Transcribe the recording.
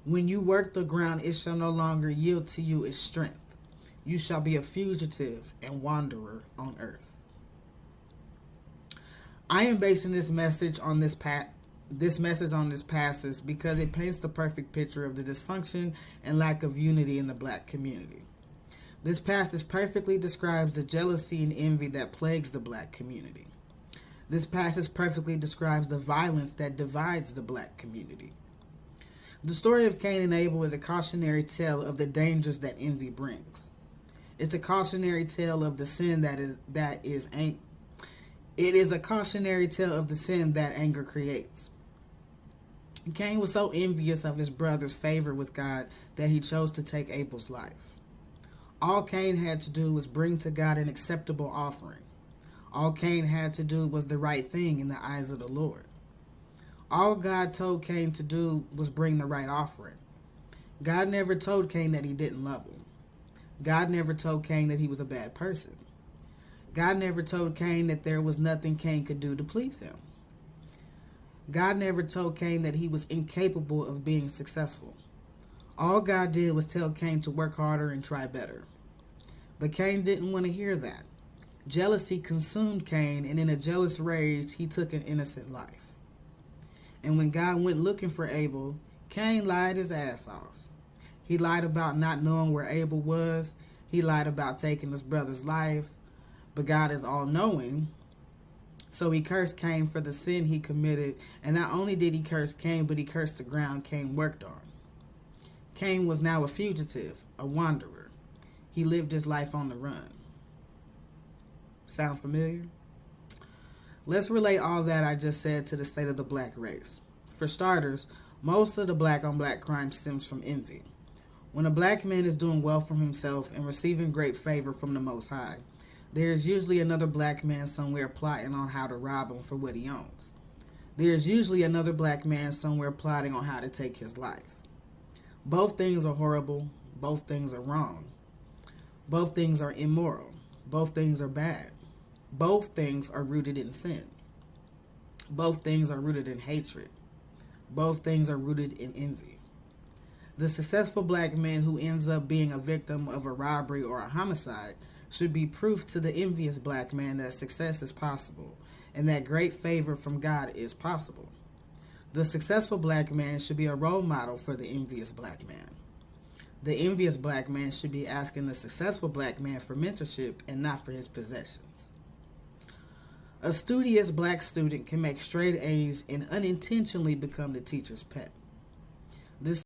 When you work the ground, it shall no longer yield to you its strength. You shall be a fugitive and wanderer on earth. I am basing this message on this passage because it paints the perfect picture of the dysfunction and lack of unity in the black community. This passage perfectly describes the jealousy and envy that plagues the black community. This passage perfectly describes the violence that divides the black community. The story of Cain and Abel is a cautionary tale of the dangers that envy brings. It's a cautionary tale of the sin It is a cautionary tale of the sin that anger creates. Cain was so envious of his brother's favor with God that he chose to take Abel's life. All Cain had to do was bring to God an acceptable offering. All Cain had to do was the right thing in the eyes of the Lord. All God told Cain to do was bring the right offering. God never told Cain that he didn't love him. God never told Cain that he was a bad person. God never told Cain that there was nothing Cain could do to please him. God never told Cain that he was incapable of being successful. All God did was tell Cain to work harder and try better. But Cain didn't want to hear that. Jealousy consumed Cain, and in a jealous rage, he took an innocent life. And when God went looking for Abel, Cain lied his ass off. He lied about not knowing where Abel was. He lied about taking his brother's life. But God is all-knowing, so he cursed Cain for the sin he committed. And not only did he curse Cain, but he cursed the ground Cain worked on. Cain was now a fugitive, a wanderer. He lived his life on the run. Sound familiar? Let's relate all that I just said to the state of the black race. For starters, most of the black-on-black crime stems from envy. When a black man is doing well for himself and receiving great favor from the Most High, there is usually another black man somewhere plotting on how to rob him for what he owns. There is usually another black man somewhere plotting on how to take his life. Both things are horrible. Both things are wrong. Both things are immoral. Both things are bad. Both things are rooted in sin. Both things are rooted in hatred. Both things are rooted in envy. The successful black man who ends up being a victim of a robbery or a homicide should be proof to the envious black man that success is possible and that great favor from God is possible. The successful black man should be a role model for the envious black man. The envious black man should be asking the successful black man for mentorship and not for his possessions. A studious black student can make straight A's and unintentionally become the teacher's pet. This